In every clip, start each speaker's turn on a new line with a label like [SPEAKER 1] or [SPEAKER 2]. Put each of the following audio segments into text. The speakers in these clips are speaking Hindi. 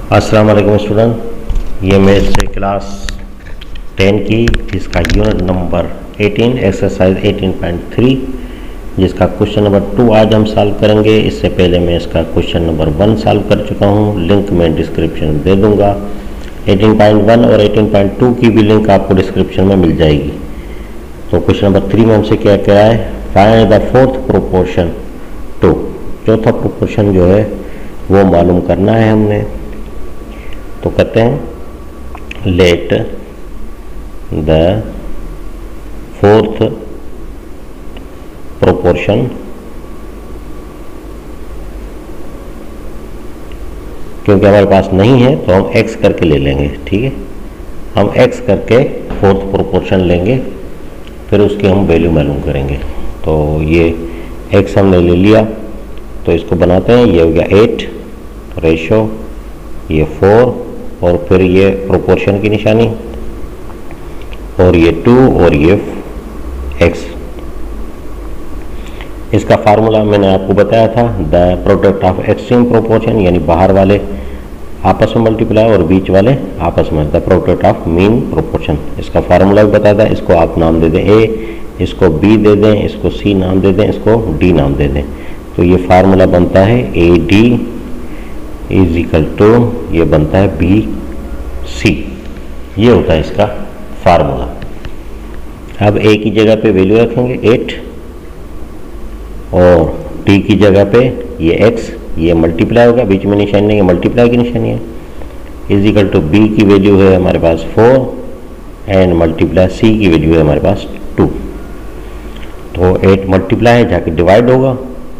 [SPEAKER 1] अस्सलाम वालेकुम स्टूडेंट, ये मैथ्स से क्लास 10 की इसका यूनिट नंबर 18 एक्सरसाइज 18.3 जिसका क्वेश्चन नंबर 2 आज हम सॉल्व करेंगे। इससे पहले मैं इसका क्वेश्चन नंबर 1 सॉल्व कर चुका हूँ, लिंक मैं डिस्क्रिप्शन में दे दूँगा। 18.1 और 18.2 की भी लिंक आपको डिस्क्रिप्शन में मिल जाएगी। तो क्वेश्चन नंबर 3 में हमसे क्या कह रहा है, find the fourth proportion to, चौथा प्रोपोर्शन जो है वो मालूम करना है हमने। तो कहते हैं लेट द फोर्थ प्रोपोर्शन क्योंकि हमारे पास नहीं है तो हम x करके ले लेंगे। ठीक है, हम x करके फोर्थ प्रोपोर्शन लेंगे, फिर उसकी हम वैल्यू मालूम करेंगे। तो ये x हमने ले लिया, तो इसको बनाते हैं। ये हो गया 8 रेशो ये 4 और फिर ये प्रोपोर्शन की निशानी और ये 2 और ये x। इसका फार्मूला मैंने आपको बताया था, the product of extreme proportion यानी बाहर वाले आपस में मल्टीप्लाई और बीच वाले आपस में, the product of mean proportion. इसका फार्मूला भी बताया था। इसको आप नाम दे दें a, इसको b दे दें, इसको c नाम दे दें, इसको d नाम दे दें। तो ये फार्मूला बनता है AD इज इक्वल टू ये बनता है BC। ये होता है इसका फार्मूला। अब A की जगह पे वैल्यू रखेंगे 8 और D की जगह पे ये x, ये मल्टीप्लाई होगा, बीच में निशानी नहीं है, मल्टीप्लाई की निशानी है, इज इक्वल टू B की वैल्यू है हमारे पास 4 एंड मल्टीप्लाई C की वैल्यू है हमारे पास 2। तो 8 मल्टीप्लाई है जाके डिवाइड होगा,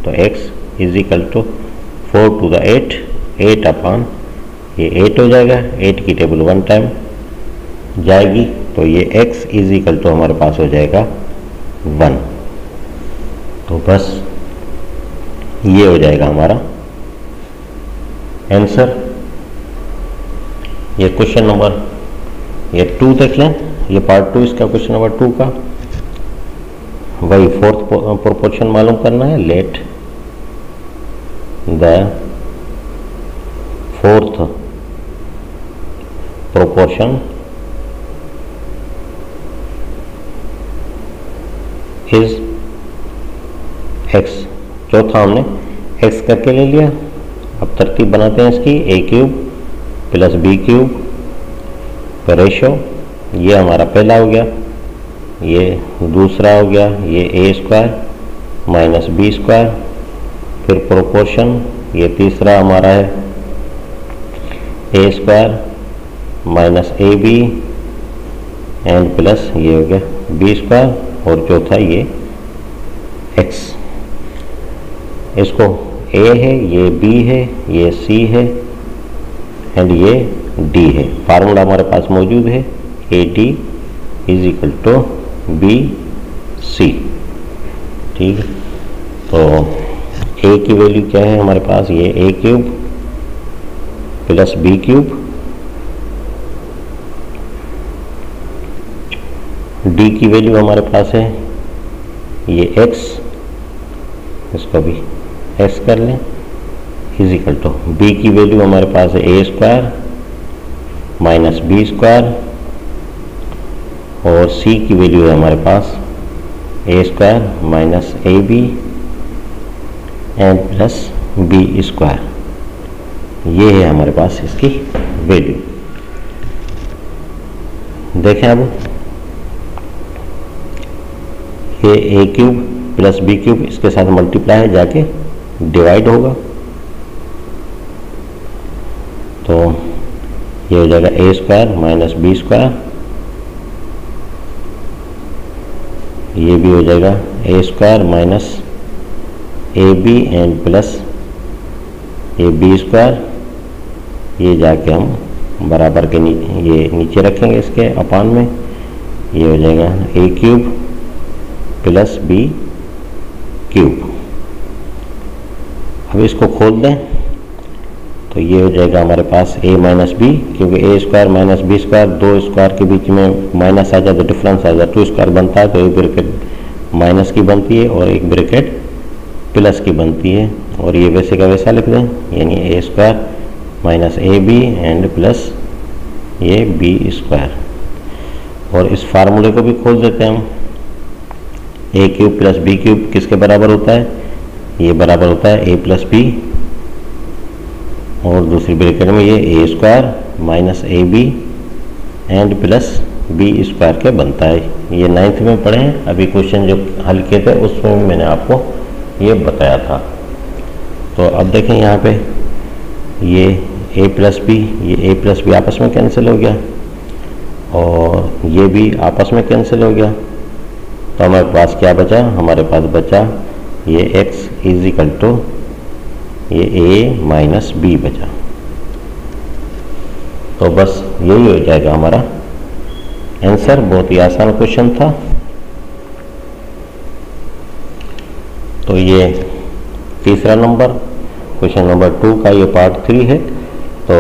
[SPEAKER 1] तो x is equal to 4 to the 8 upon ये 8 हो जाएगा। 8 की टेबल 1 टाइम जाएगी, तो ये x इज इक्वल टू हमारे पास हो जाएगा 1। तो बस ये हो जाएगा हमारा आंसर। ये क्वेश्चन नंबर ये 2 देख लें, ये पार्ट 2 इसका क्वेश्चन नंबर 2 का वही फोर्थ प्रोपोर्शन मालूम करना है। Let the fourth proportion is x। चौथा हमने x करके ले लिया। अब तरतीब बनाते हैं इसकी, a³ प्लस b³ पर रेशो, ये हमारा पहला हो गया, ये दूसरा हो गया, ये a² माइनस b², फिर प्रोपोर्शन, ये तीसरा हमारा है a² minus ab and plus ये हो गया b² और चौथा ये x। इसको a है, ये b है, ये c है एंड ये d है। फार्मूला हमारे पास मौजूद है, AD is equal to BC। ठीक है, तो a की वैल्यू क्या है हमारे पास, ये a³ प्लस b³, d की वैल्यू हमारे पास है ये x, इसको भी x कर लें, इज इक्वल टू b की वैल्यू हमारे पास है a² माइनस b² और c की वैल्यू है हमारे पास a² minus ab and plus b²। ये है हमारे पास इसकी वैल्यू। देखें अब ये a³ प्लस b³ इसके साथ मल्टीप्लाई है जाके डिवाइड होगा, तो ये हो जाएगा a² माइनस b², ये भी हो जाएगा a² minus ab and plus ये b², ये जाके हम बराबर के ये नीचे रखेंगे इसके अपान में, ये हो जाएगा a³ प्लस b³। अब इसको खोल दें तो ये हो जाएगा हमारे पास a माइनस b, क्योंकि a² माइनस b², दो स्क्वायर के बीच में माइनस आ जाए तो डिफरेंस आ जाए, 2² बनता है तो एक ब्रैकेट माइनस की बनती है और एक ब्रैकेट प्लस की बनती है, और ये वैसे का वैसा लिख दें, यानी a² minus A B and plus ये बी स्क्वायर। और इस फार्मूले को भी खोल देते हैं हम। A cube plus B cube किसके बराबर होता है? ये बराबर होता है ए प्लस बी, और दूसरी ब्रैकेट में ये a square minus A B and plus b square के बनता है। ये 9th में पढ़े हैं। अभी क्वेश्चन जो हल किए थे उसमें मैंने आपको ये बताया था। तो अब देखें यहाँ पे ये a प्लस बी, ये a प्लस बी आपस में कैंसिल हो गया और ये भी आपस में कैंसिल हो गया। तो हमारे पास क्या बचा? हमारे पास बचा ये x इज इक्वल टू ये a माइनस बी बचा। तो बस यही हो जाएगा हमारा आंसर। बहुत ही आसान क्वेश्चन था। तो ये तीसरा नंबर, क्वेश्चन नंबर 2 का ये पार्ट 3 है। तो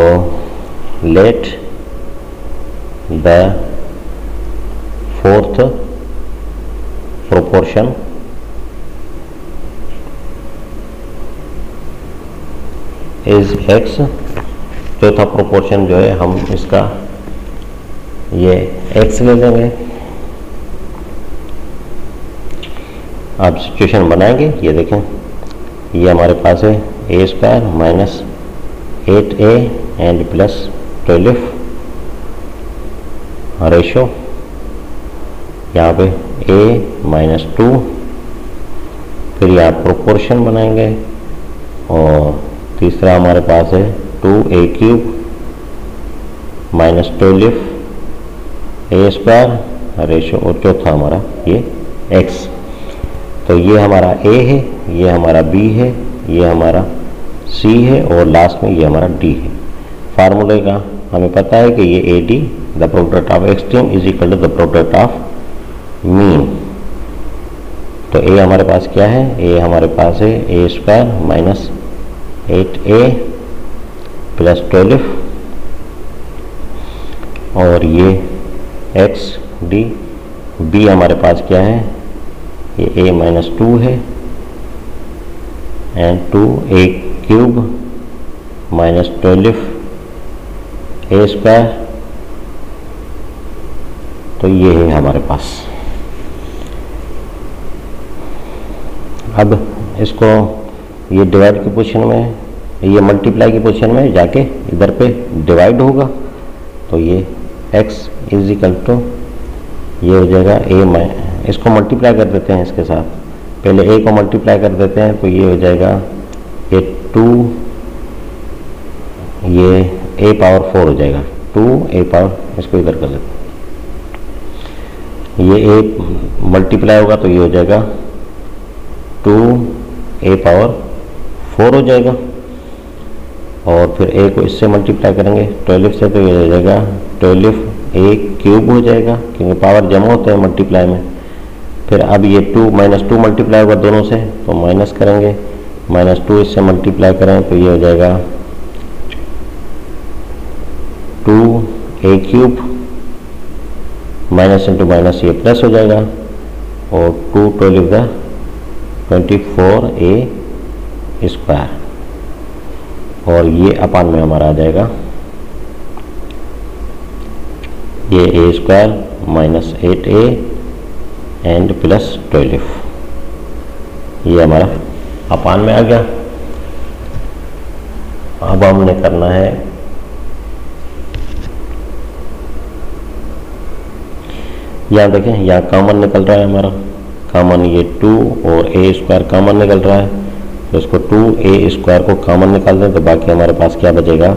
[SPEAKER 1] let the fourth proportion is x। चौथा प्रोपोर्शन जो है हम इसका ये x ले लेंगे। आप सिचुएशन बनाएंगे। ये देखें, ये हमारे पास है a square minus 8a and plus 12 ratio, यहाँ पे a माइनस 2। फिर यहाँ प्रोपोर्शन बनाएंगे और तीसरा हमारे पास है 2a क्यूब माइनस 12 ए स्क्वायर रेशो, और चौथा हमारा ये x। तो ये हमारा a है, ये हमारा b है, ये हमारा c है और लास्ट में ये हमारा d है। फार्मूले का हमें पता है कि ये AD the product of extreme is equal to the product of mean. तो a हमारे पास क्या है? a हमारे पास है a square minus 8a plus 12 और ये x d। b हमारे पास क्या है? ये a माइनस 2 है and 2a cube minus 12 A square. तो ये है हमारे पास। अब इसको ये डिवाइड की पोजीशन में, ये मल्टीप्लाई की पोजीशन में जाके इधर पे डिवाइड होगा। तो ये x इज इक्वल टू ये हो जाएगा a, इसको मल्टीप्लाई कर देते हैं इसके साथ। पहले a को मल्टीप्लाई कर देते हैं तो ये हो जाएगा ये 2, ये a पावर 4 हो जाएगा 2a पावर, इसको इधर कर देते हैं। ये a मल्टीप्लाई होगा तो ये हो जाएगा 2a पावर 4 हो जाएगा। और फिर a को इससे मल्टीप्लाई करेंगे 12 से, तो ये हो जाएगा 12a क्यूब हो जाएगा, क्योंकि पावर जमा होते हैं मल्टीप्लाई में। फिर अब ये 2 माइनस 2 मल्टीप्लाई होगा दोनों से, तो माइनस करेंगे, माइनस 2 इससे मल्टीप्लाई करें तो ये हो जाएगा 2a cube, minus into minus ये प्लस हो जाएगा, और 2 12 द 24a स्क्वायर, और ये अपान में हमारा आ जाएगा ये a square minus 8a and plus 12। ये हमारा अपान में आ गया। अब हमने करना है यहाँ देखें, यहाँ कॉमन निकल रहा है हमारा, कॉमन ये 2 और a स्क्वायर कॉमन निकल रहा है। तो इसको 2a स्क्वायर को कॉमन निकाल दें तो बाकी हमारे पास क्या बचेगा?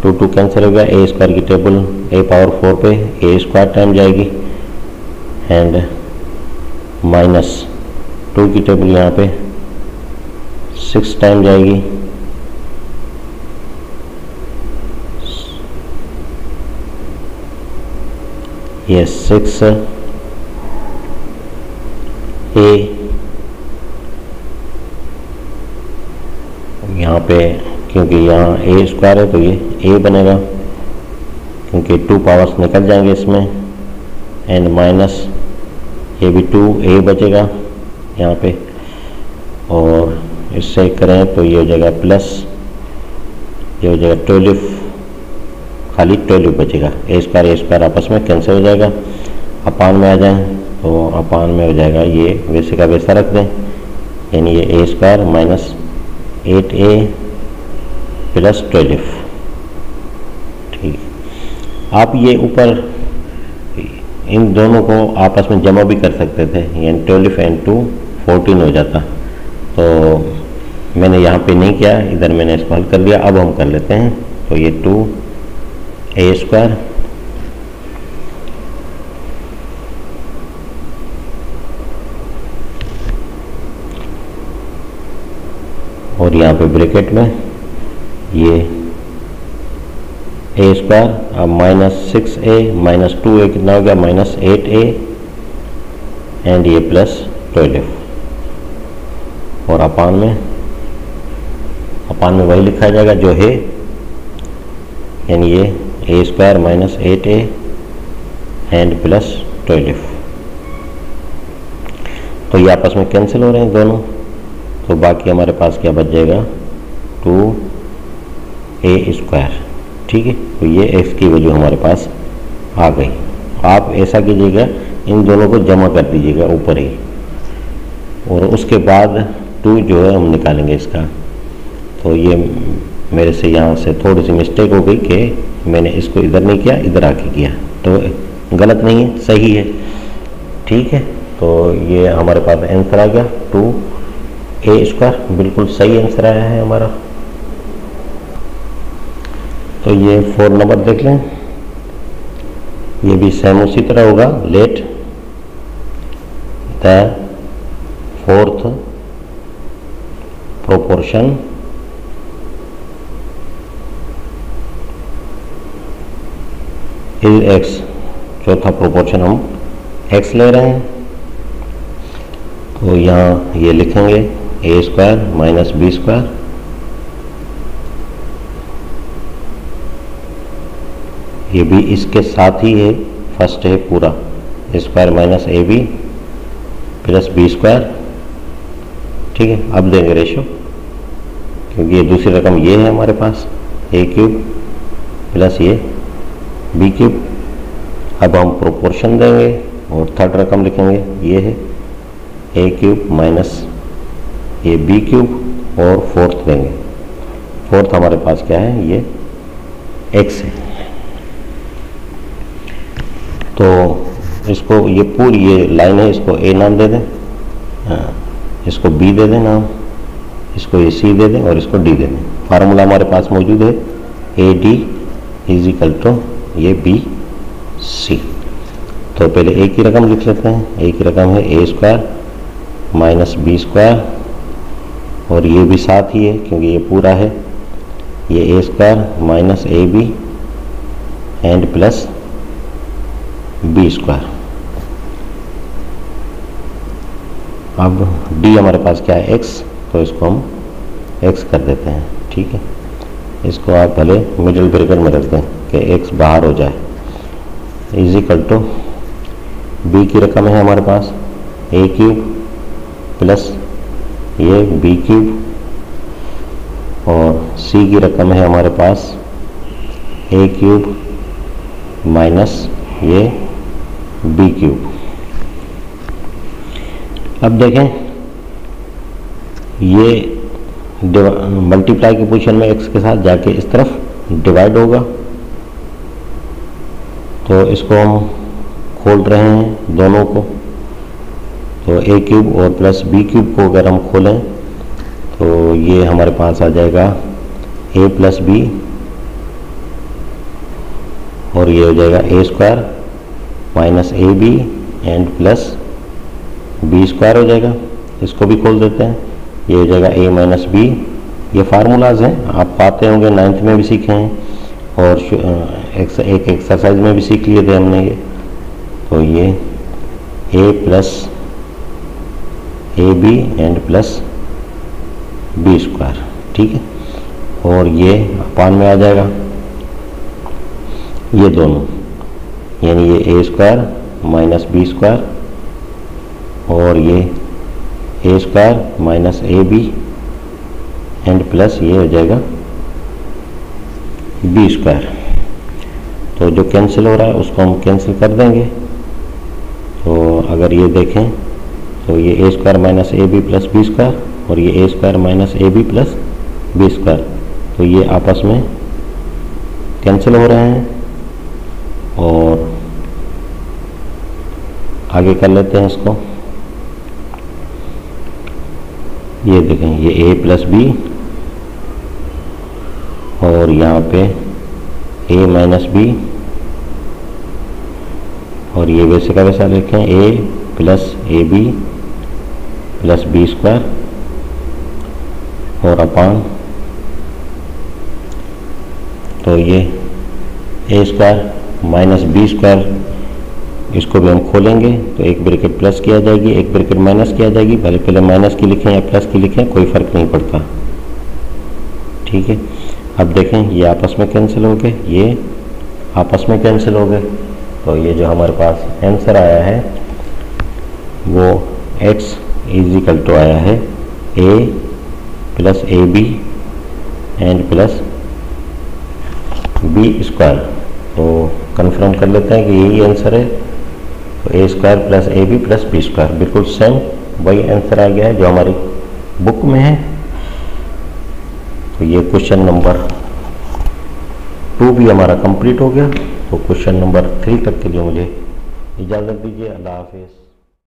[SPEAKER 1] 2 2 कैंसिल हो गया। a स्क्वायर की टेबल a पावर 4 पे a स्क्वायर टाइम जाएगी एंड माइनस 2 की टेबल यहाँ पे 6 टाइम जाएगी, ये 6a, यहाँ पे क्योंकि यहाँ a स्क्वायर है तो ये a बनेगा, क्योंकि 2 पावर्स निकल जाएंगे इसमें, एंड माइनस ये भी 2a बचेगा यहाँ पे, और इससे करें तो ये हो जाएगा प्लस ये हो जाएगा 12, खाली 12 बचेगा। ए स्क्वायर आपस में कैंसिल हो जाएगा। अपान में आ जाए तो अपान में हो जाएगा, ये वैसे का वैसा रख दें, यानी ये a square minus 8a plus 12। ठीक, आप ये ऊपर इन दोनों को आपस में जमा भी कर सकते थे, यानी 12 एंड 2 14 हो जाता। तो मैंने यहाँ पे नहीं किया, इधर मैंने इसको हल कर लिया। अब हम कर लेते हैं। तो ये 2a स्क्वायर और यहाँ पे ब्रैकेट में ये ए स्क्वायर, अब माइनस 6a माइनस 2a कितना हो गया, माइनस 8a एंड ये प्लस 12। और अपान में वही लिखा जाएगा जो है, यानी ये a square minus 8a and plus 12। तो ये आपस में कैंसिल हो रहे हैं दोनों, तो बाकी हमारे पास क्या बच जाएगा, 2a स्क्वायर। ठीक है, तो ये x की वैल्यू हमारे पास आ गई। आप ऐसा कीजिएगा, इन दोनों को जमा कर दीजिएगा ऊपर ही, और उसके बाद 2 जो है हम निकालेंगे इसका। तो ये मेरे से यहाँ से थोड़ी सी मिस्टेक हो गई कि मैंने इसको इधर नहीं किया, इधर आके किया, तो गलत नहीं है, सही है। ठीक है, तो ये हमारे पास आंसर आ गया 2a स्क्वायर, बिल्कुल सही आंसर आया है हमारा। तो ये 4 नंबर देख लें, ये भी सेम उसी तरह होगा। Let the fourth proportion is x, चौथा प्रोपोर्शन हम x ले रहे हैं। तो यहाँ ये लिखेंगे a square minus b square, ये भी इसके साथ ही है, फर्स्ट है पूरा, a square minus A b plus b square. ठीक है, अब देंगे रेशो, क्योंकि ये दूसरी रकम ये है हमारे पास, ए क्यूब प्लस ये बी क्यूब। अब हम प्रोपोर्शन देंगे और थर्ड रकम लिखेंगे, ये है ए क्यूब माइनस ये बी क्यूब, और फोर्थ देंगे। फोर्थ हमारे पास क्या है, ये एक्स है। तो इसको, ये पूरी ये लाइन है, इसको ए नाम दे दें, इसको बी दे दें नाम, इसको ए सी दे दें और इसको डी दे दें। फार्मूला हमारे पास मौजूद है, A D is equal to ये बी सी। तो पहले ए की रकम लिख लेते हैं। ए की रकम है a square minus b square, और ये भी साथ ही है क्योंकि ये पूरा है, ये a square minus A B and plus b square. अब डी हमारे पास क्या है, एक्स, तो इसको हम एक्स कर देते हैं। ठीक है, इसको आप भले मिडिल ब्रैकेट में रख दें कि एक्स बाहर हो जाए। इज इक्वल टू बी की रकम है हमारे पास ए क्यूब प्लस ये बी क्यूब, और सी की रकम है हमारे पास ए क्यूब माइनस ये बी क्यूब। अब देखें, ये मल्टीप्लाई की पोजीशन में x के साथ जाके इस तरफ डिवाइड होगा, तो इसको हम खोल रहे हैं दोनों को। तो ए क्यूब और प्लस बी क्यूब को अगर हम खोलें तो ये हमारे पास आ जाएगा ए प्लस बी, और ये हो जाएगा a square minus A B and plus b square हो जाएगा। इसको भी खोल देते हैं, ये हो जाएगा ए माइनस बी। ये फार्मूलाज हैं, आप पाते होंगे, 9th में भी सीखे हैं और एक एक्सरसाइज में भी सीख लिए थे हमने ये। तो ये a plus a B and plus b square. ठीक है, और ये अपान में आ जाएगा ये दोनों, यानी ये a square minus b square, और ये a square minus A B and plus ये हो जाएगा बी स्क्वायर। तो जो कैंसिल हो रहा है उसको हम कैंसिल कर देंगे। तो अगर ये देखें तो ये a square minus A b plus b square और ये a square minus A b plus b square, तो ये आपस में कैंसिल हो रहे हैं। और आगे कर लेते हैं इसको। ये देखें ये ए प्लस बी और यहाँ पे ए माइनस बी और ये वैसे का वैसा लिखें a plus a b plus b square और अपान, तो ये a square minus b square, इसको भी हम खोलेंगे तो एक ब्रैकेट प्लस किया जाएगी, एक ब्रैकेट माइनस किया जाएगी। भले पहले माइनस की लिखें या प्लस की लिखें कोई फ़र्क नहीं पड़ता, ठीक है। अब देखें ये आपस में कैंसिल हो गए, ये आपस में कैंसिल हो गए। तो ये जो हमारे पास आंसर आया है वो x इजिकल टू आया है a plus a B and plus b square. तो कंफर्म कर लेते हैं कि यही आंसर है। तो a square plus a b plus b square बिल्कुल सेम वही आंसर आ गया है जो हमारी बुक में है। तो ये क्वेश्चन नंबर 2 भी हमारा कंप्लीट हो गया। तो क्वेश्चन नंबर 3 तक के लिए मुझे इजाज़त दीजिए। अल्लाह हाफिज़।